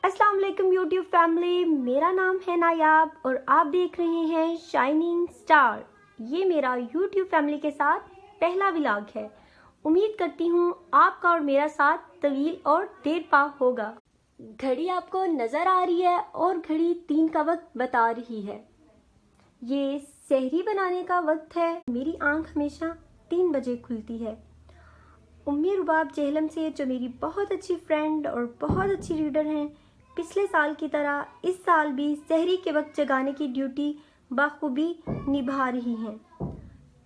अस्सलाम वालेकुम YouTube family, मेरा नाम है नायाब और आप देख रहे हैं शाइनिंग स्टार। ये मेरा यूट्यूब फैमिली के साथ पहला व्लॉग है। उम्मीद करती हूँ आपका और मेरा साथ तवील और देर पा होगा। घड़ी आपको नज़र आ रही है और घड़ी 3 का वक्त बता रही है। ये सहरी बनाने का वक्त है। मेरी आंख हमेशा 3 बजे खुलती है। उम्मी रुबाब जेहलम से, जो मेरी बहुत अच्छी फ्रेंड और बहुत अच्छी रीडर हैं, पिछले साल की तरह इस साल भी सहरी के वक्त जगाने की ड्यूटी बाखूबी निभा रही हैं।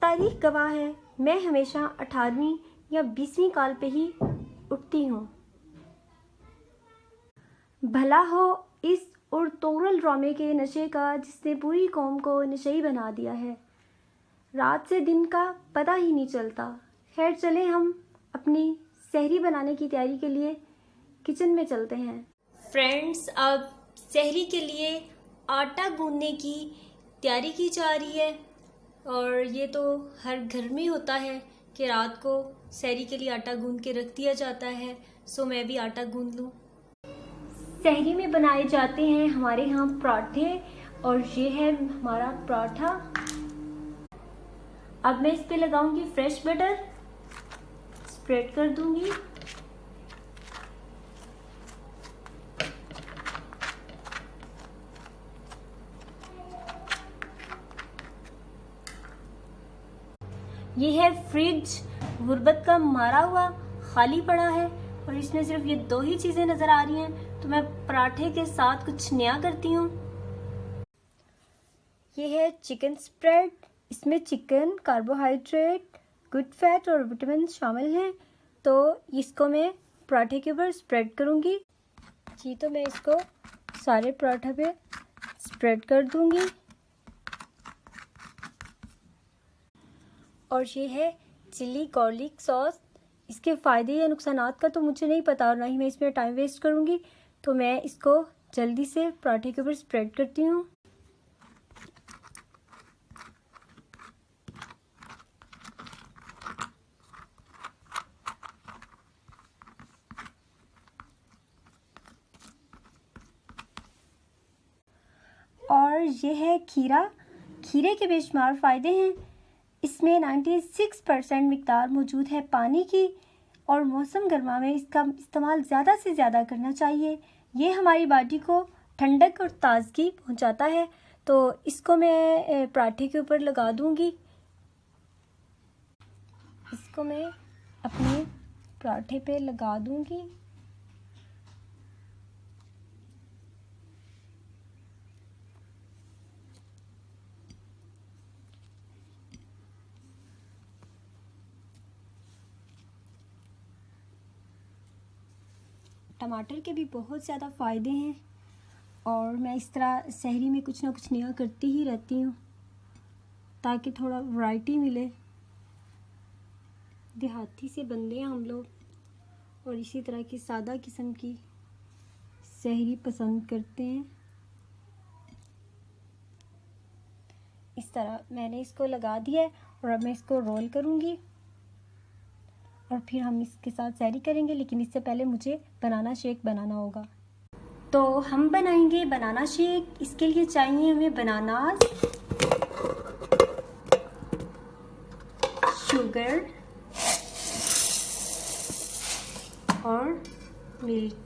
तारीख गवाह है, मैं हमेशा 18वीं या 20वीं काल पे ही उठती हूँ। भला हो इस उर्तोरल ड्रामे के नशे का जिसने पूरी कौम को नशेई बना दिया है। रात से दिन का पता ही नहीं चलता। खैर चलें, हम अपनी सहरी बनाने की तैयारी के लिए किचन में चलते हैं। फ्रेंड्स, अब सहरी के लिए आटा गूंदने की तैयारी की जा रही है और ये तो हर घर में होता है कि रात को सहरी के लिए आटा गूंद के रख दिया जाता है। सो मैं भी आटा गूंद लूँ। सहरी में बनाए जाते हैं हमारे यहाँ पराठे और ये है हमारा पराठा। अब मैं इस पे लगाऊंगी फ्रेश बटर, स्प्रेड कर दूंगी। ये है फ्रिज, गुर्बत का मारा हुआ खाली पड़ा है और इसमें सिर्फ ये 2 ही चीजें नजर आ रही हैं, तो मैं पराठे के साथ कुछ नया करती हूँ। ये है चिकन स्प्रेड। इसमें चिकन, कार्बोहाइड्रेट, गुड फैट और विटामिन शामिल हैं, तो इसको मैं पराठे के ऊपर स्प्रेड करूँगी। जी, तो मैं इसको सारे पराठे पे स्प्रेड कर दूँगी। और ये है चिली गार्लिक सॉस। इसके फ़ायदे या नुकसानात का तो मुझे नहीं पता और ना ही मैं इसमें टाइम वेस्ट करूँगी, तो मैं इसको जल्दी से पराठे के ऊपर स्प्रेड करती हूँ। और ये है खीरा। खीरे के बेशुमार फ़ायदे हैं। इसमें 96% मिकदार मौजूद है पानी की और मौसम गर्मा में इसका इस्तेमाल ज़्यादा से ज़्यादा करना चाहिए। ये हमारी बॉडी को ठंडक और ताजगी पहुंचाता है, तो इसको मैं पराठे के ऊपर लगा दूंगी। इसको मैं अपने पराठे पे लगा दूंगी। टमाटर के भी बहुत ज़्यादा फ़ायदे हैं और मैं इस तरह सहरी में कुछ ना कुछ नया करती ही रहती हूँ ताकि थोड़ा वैरायटी मिले। देहाती से बंदे हैं हम लोग और इसी तरह की सादा किस्म की सहरी पसंद करते हैं। इस तरह मैंने इसको लगा दिया है और अब मैं इसको रोल करूँगी और फिर हम इसके साथ सहरी करेंगे, लेकिन इससे पहले मुझे बनाना शेक बनाना होगा। तो हम बनाएंगे बनाना शेक। इसके लिए चाहिए हमें बनानास, शुगर और मिल्क।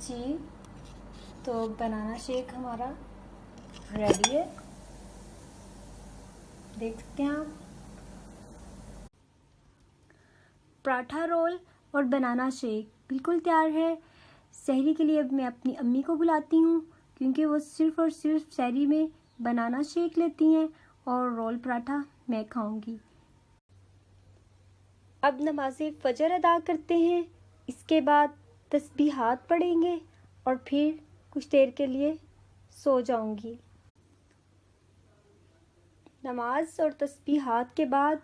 जी, तो बनाना शेक हमारा रेडी है, देख सकते हैं आप। पराठा रोल और बनाना शेक बिल्कुल तैयार है। सहरी के लिए अब मैं अपनी अम्मी को बुलाती हूँ क्योंकि वो सिर्फ़ और सिर्फ सहरी में बनाना शेक लेती हैं और रोल पराठा मैं खाऊंगी। अब नमाज़े फ़जर अदा करते हैं, इसके बाद तस्बीहात पढ़ेंगे और फिर कुछ देर के लिए सो जाऊंगी। नमाज और तस्बीहात के बाद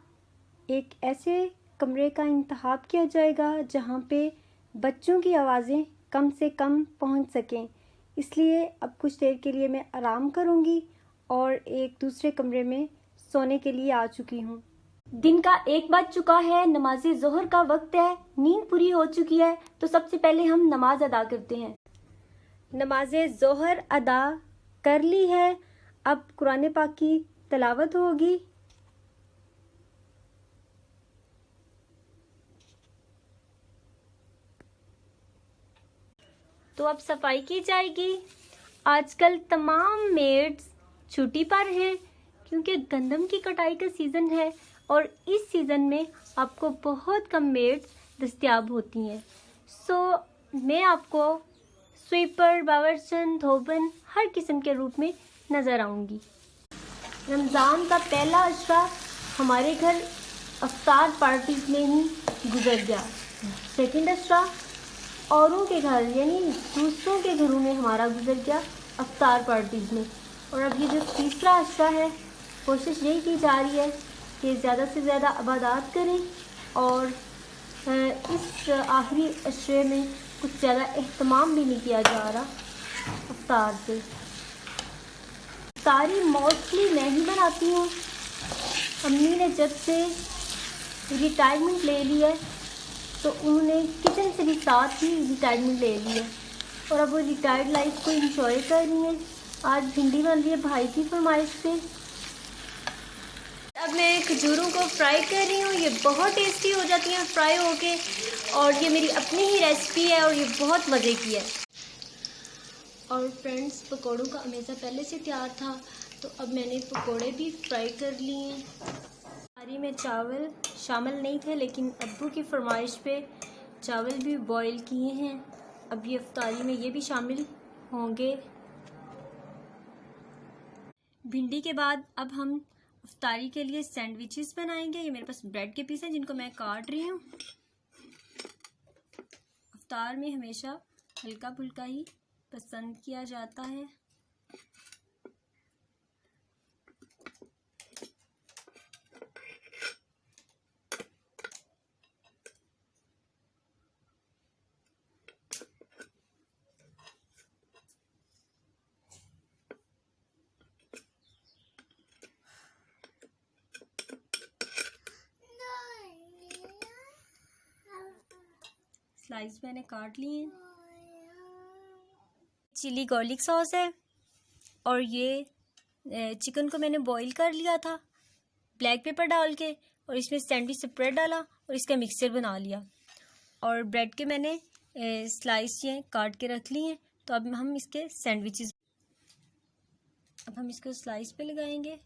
एक ऐसे कमरे का इंतखाब किया जाएगा जहाँ पे बच्चों की आवाज़ें कम से कम पहुँच सकें। इसलिए अब कुछ देर के लिए मैं आराम करूँगी और एक दूसरे कमरे में सोने के लिए आ चुकी हूँ। दिन का 1 बज चुका है, नमाज ज़ोहर का वक्त है, नींद पूरी हो चुकी है। तो सबसे पहले हम नमाज अदा करते हैं। नमाज ज़ोहर अदा कर ली है। अब कुरान पाक की तिलावत होगी। तो अब सफाई की जाएगी। आजकल तमाम मेड्स छुट्टी पर हैं क्योंकि गंदम की कटाई का सीज़न है और इस सीज़न में आपको बहुत कम मेड्स दस्तयाब होती हैं। सो मैं आपको स्वीपर, बावर्चन, धोबन हर किस्म के रूप में नज़र आऊँगी। रमज़ान का पहला अशरा हमारे घर अफ्तार पार्टीज में ही गुजर गया। सेकंड अशरा औरों के घर यानी दूसरों के घरों में हमारा गुजर गया अफ्तार पार्टीज में। और अब ये जो तीसरा अशरा है, कोशिश यही की जा रही है कि ज़्यादा से ज़्यादा इबादत करें और इस आखिरी अशरे में कुछ ज़्यादा एहतमाम भी नहीं किया जा रहा अफ्तार से। इफ्तारी मोस्टली मैं ही बनाती हूँ। अम्मी ने जब से रिटायरमेंट ले ली है तो उन्होंने किचन से भी साथ ही रिटायरमेंट ले ली है और अब वो रिटायर्ड लाइफ को एंजॉय कर रही हैं। आज भिंडी बन रही है भाई की फरमाइश पे। अब मैं खजूरों को फ्राई कर रही हूँ। ये बहुत टेस्टी हो जाती हैं फ्राई होके और ये मेरी अपनी ही रेसिपी है और ये बहुत मज़े की है। और फ्रेंड्स, पकौड़ों का अमेज़ा पहले से तैयार था तो अब मैंने पकौड़े भी फ्राई कर लिए हैं। इफ्तारी में चावल शामिल नहीं थे लेकिन अब्बू की फरमाइश पे चावल भी बॉईल किए हैं। अब ये इफ्तारी में ये भी शामिल होंगे। भिंडी के बाद अब हम इफ्तारी के लिए सैंडविचेस बनाएंगे। ये मेरे पास ब्रेड के पीस हैं जिनको मैं काट रही हूँ। इफ्तार में हमेशा हल्का फुल्का ही पसंद किया जाता है। स्लाइस मैंने काट लिए हैं। चिली गार्लिक सॉस है और ये चिकन को मैंने बॉईल कर लिया था ब्लैक पेपर डाल के और इसमें सैंडविच स्प्रेड डाला और इसका मिक्सचर बना लिया और ब्रेड के मैंने स्लाइस ये काट के रख लिए हैं। तो अब हम इसके सैंडविचेस अब हम इसको स्लाइस पे लगाएंगे,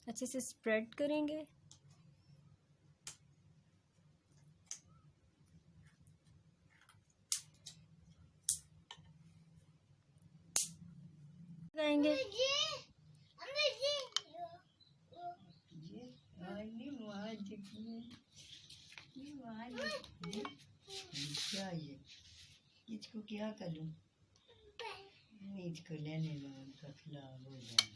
अच्छे से स्प्रेड करेंगे। लगाएंगे इसको क्या करूं? इसको लेने लो, उनका खिलाफ हो जाए।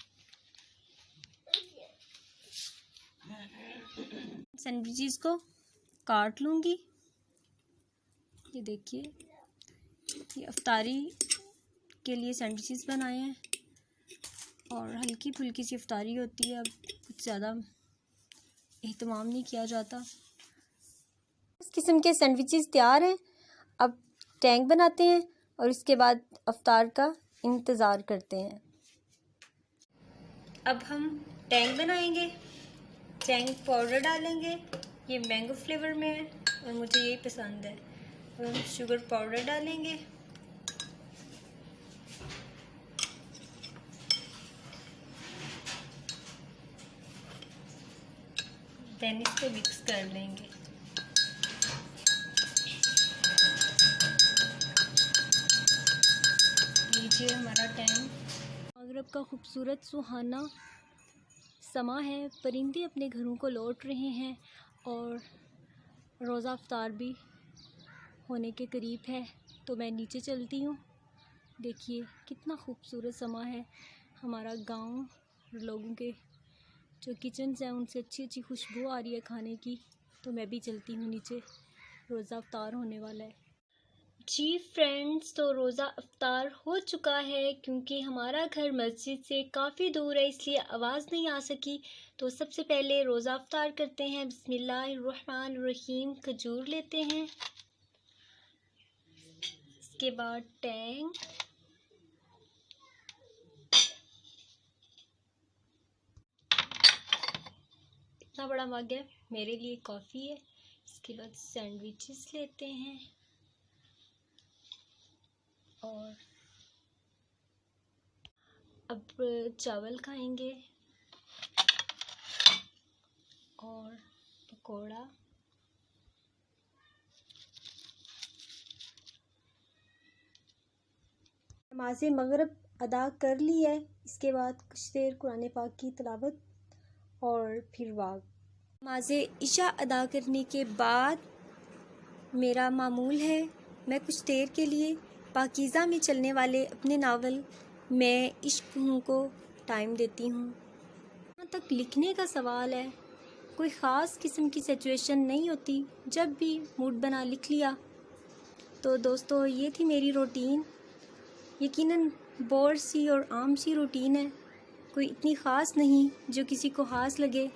सैंडविचेस को काट लूँगी। ये देखिए, ये इफ्तारी के लिए सैंडविचेस बनाए हैं और हल्की फुल्की सी इफ्तारी होती है। अब कुछ ज़्यादा एहतमाम नहीं किया जाता। इस किस्म के सैंडविचेस तैयार हैं। अब टैंक बनाते हैं और इसके बाद इफ्तार का इंतज़ार करते हैं। अब हम टैंक बनाएंगे। टैंक पाउडर डालेंगे। ये मैंगो फ्लेवर में है और मुझे यही पसंद है। और हम शुगर पाउडर डालेंगे। देन इसको मिक्स कर लेंगे। लीजिए हमारा टैंक। मगरिब का खूबसूरत सुहाना समा है। परिंदे अपने घरों को लौट रहे हैं और रोज़ा इफ्तार भी होने के करीब है। तो मैं नीचे चलती हूँ। देखिए कितना खूबसूरत समा है। हमारा गांव और लोगों के जो किचन्स हैं उनसे अच्छी अच्छी खुशबू आ रही है खाने की। तो मैं भी चलती हूँ नीचे, रोज़ा इफ्तार होने वाला है। जी फ्रेंड्स, तो रोज़ा अफ्तार हो चुका है। क्योंकि हमारा घर मस्जिद से काफ़ी दूर है इसलिए आवाज़ नहीं आ सकी। तो सबसे पहले रोज़ा अफ्तार करते हैं। बिस्मिल्लाहिर्रहमानिर्रहीम। खजूर लेते हैं, इसके बाद टैंग, इतना बड़ा मग है, मेरे लिए कॉफ़ी है। इसके बाद सैंडविचेस लेते हैं और अब चावल खाएंगे और पकोड़ा। नमाज मगरिब अदा कर ली है। इसके बाद कुछ देर कुरान पाक की तिलावत और फिर वाग। नमाज इशा अदा करने के बाद मेरा मामूल है, मैं कुछ देर के लिए पाकीज़ा में चलने वाले अपने नावल मैं इश्क हूँ को टाइम देती हूँ। यहाँ तक लिखने का सवाल है, कोई ख़ास किस्म की सिचुएशन नहीं होती, जब भी मूड बना लिख लिया। तो दोस्तों, ये थी मेरी रूटीन। यकीनन बोर सी और आम सी रूटीन है, कोई इतनी ख़ास नहीं जो किसी को ख़ास लगे।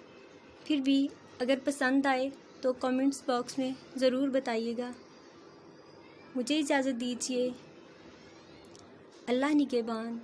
फिर भी अगर पसंद आए तो कमेंट्स बॉक्स में ज़रूर बताइएगा। मुझे इजाज़त दीजिए। अल्लाह निगहबान।